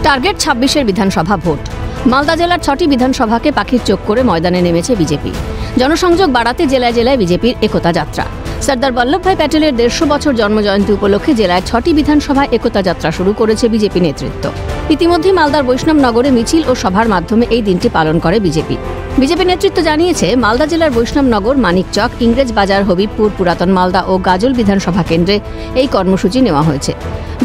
Target ২৬-এর বিধানসভা vote. Malda জেলার ৬টি বিধানসভাকে পাখির চোখ করে ময়দানে নেমেছে বিজেপি। জনসংযোগ বাড়াতে জেলায় জেলায় বিজেপির একতা যাত্রা। সর্দার বল্লভভাই প্যাটেলের ১৫০ বছর জন্মজয়ন্তী উপলক্ষে জেলায় 6টি বিধানসভায় একতা যাত্রা শুরু করেছে বিজেপি নেতৃত্ব। ইতিমধ্যে মালদার বৈষ্ণবনগরে মিছিল ও সভার মাধ্যমে এই দিনটি পালন করে বিজেপি। বিজেপি নেতৃত্ব জানিয়েছে, মালদা জেলার বৈষ্ণবনগর, মানিকচক, ইংরেজ বাজার, হবিবপুর, পুরাতন মালদা ও গাজল বিধানসভা কেন্দ্রে এই কর্মসূচি নেওয়া হয়েছে।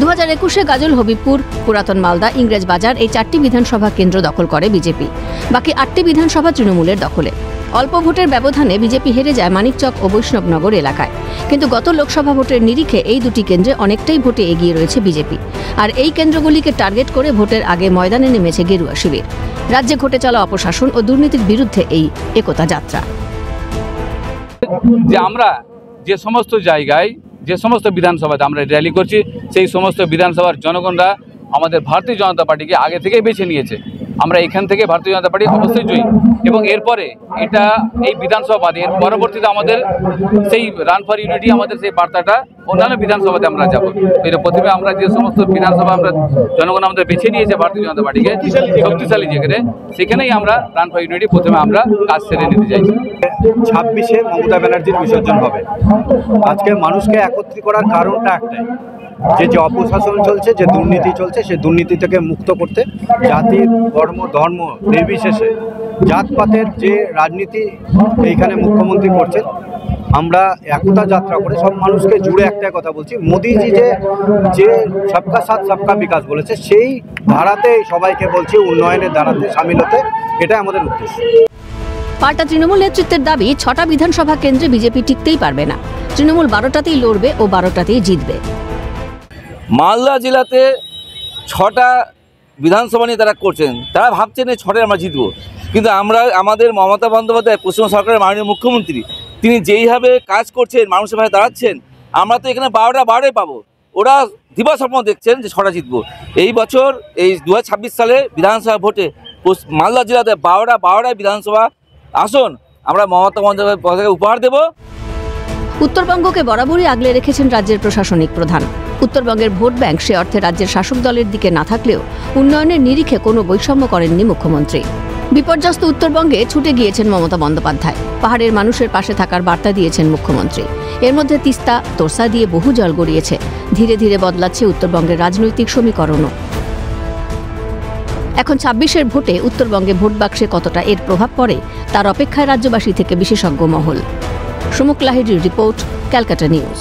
২০২১-এ গাজল, হবিবপুর, পুরাতন মালদা, ইংরেজ বাজার এই 4টি বিধানসভা কেন্দ্র দখল করে বিজেপি। বাকি 8টি বিধানসভা তৃণমূলের দখলে। অল্প ভোটের ব্যবধানে বিজেপি হেরে যায় মানিকচক ও বৈষ্ণবনগর এলাকায়। কিন্তু গত লোকসভা ভোটের নিরিখে এই দুটি কেন্দ্রে অনেকটাই ভোটে এগিয়ে রয়েছে বিজেপি। আর এই কেন্দ্রগুলিকে টার্গেট করে ভোটের আগে ময়দানে নেমেছে গেরুয়া শিবির। রাজ্যে ঘটে চলা অপশাসন ও দুর্নীতির বিরুদ্ধে এই একতা যাত্রা। যে আমরা যে সমস্ত জায়গায়, যে সমস্ত বিধানসভাতে আমরা র্যালি করছি, সেই সমস্ত বিধানসভার জনগণরা আমাদের ভারতীয় জনতা পার্টিকে আগে থেকেই বেছে নিয়েছে। আমরা এখান থেকে ভারতীয় জনতা পার্টি অবশ্যই জয়ী, এবং এরপরে এটা এই বিধানসভা বাদে এর পরবর্তীতে আমাদের সেই রান ফর ইউনিটি, আমাদের সেই বার্তাটা অন্যান্য বিধানসভাতে আমরা যাব। এটা প্রথমে আমরা যে সমস্ত বিধানসভা আমরা জনগণ আমাদের বেছে নিয়েছে ভারতীয় জনতা পার্টিকে শক্তিশালী জায়গায়, সেখানেই আমরা রান ফর ইউনিটি প্রথমে আমরা কাজ সেরে নিতে চাইছি। ২৬-এ মমতা ব্যানার্জির বিসর্জন হবে। আজকে মানুষকে একত্রিত করার কারণটা একটাই, যে অপশাসন চলছে, যে দুর্নীতি চলছে, সেই দুর্নীতি থেকে মুক্ত করতে জাতি, ধর্ম নির্বিশেষে জাতপাতের যে রাজনীতি এইখানে মুখ্যমন্ত্রী করছেন, আমরা একতা যাত্রা করে সব মানুষকে জুড়ে একটা কথা বলছি, মোদিজি যে সবকা সাথ সবকা বিকাশ বলেছে, সেই ধারাতে সবাইকে বলছি উন্নয়নের ধারাতে সামিল হতে। এটাই আমাদের উদ্দেশ্য। পাল্টা তৃণমূল নেতৃত্বের দাবি, 6টা বিধানসভা কেন্দ্রে বিজেপি টিকতেই পারবে না। তৃণমূল 12টাতেই লড়বে ও 12টাতেই জিতবে। মালদা জেলাতে 6টা বিধানসভা নিয়ে তারা করছেন, তারা ভাবছেন এই 6টায় আমরা জিতব। কিন্তু আমাদের মমতা বন্দ্যোপাধ্যায়, পশ্চিমবঙ্গ সরকারের মাননীয় মুখ্যমন্ত্রী, তিনি যেইভাবে কাজ করছেন, মানুষের ভাবে দাঁড়াচ্ছেন, আমরা তো এখানে 12টাই পাবো। ওরা দিবা স্বপ্ন দেখছেন যে 6টা জিতব। এই বছর এই 2026 সালে বিধানসভা ভোটে মালদা জেলাতে 12টায় বিধানসভা আসন আমরা মমতা বন্দ্যোপাধ্যায়কে উপহার দেব। উত্তরবঙ্গকে বরাবরই আগলে রেখেছেন রাজ্যের প্রশাসনিক প্রধান। উত্তরবঙ্গের ভোট ব্যাংক সে অর্থে রাজ্যের শাসক দলের দিকে না থাকলেও উন্নয়নের নিরিখে কোনো বৈষম্য করেননি মুখ্যমন্ত্রী। বিপর্যস্ত উত্তরবঙ্গে ছুটে গিয়েছেন মমতা বন্দ্যোপাধ্যায়। পাহাড়ের মানুষের পাশে থাকার বার্তা দিয়েছেন মুখ্যমন্ত্রী। এর মধ্যে তিস্তা, তোরসা দিয়ে বহু জল গড়িয়েছে। ধীরে ধীরে বদলাচ্ছে উত্তরবঙ্গের রাজনৈতিক সমীকরণও। এখন ২৬-এর ভোটে উত্তরবঙ্গে ভোট বাক্সে কতটা এর প্রভাব পড়ে, তার অপেক্ষায় রাজ্যবাসী থেকে বিশেষজ্ঞ মহল। সুমুখ লাহিড়ির রিপোর্ট, ক্যালকাটা নিউজ।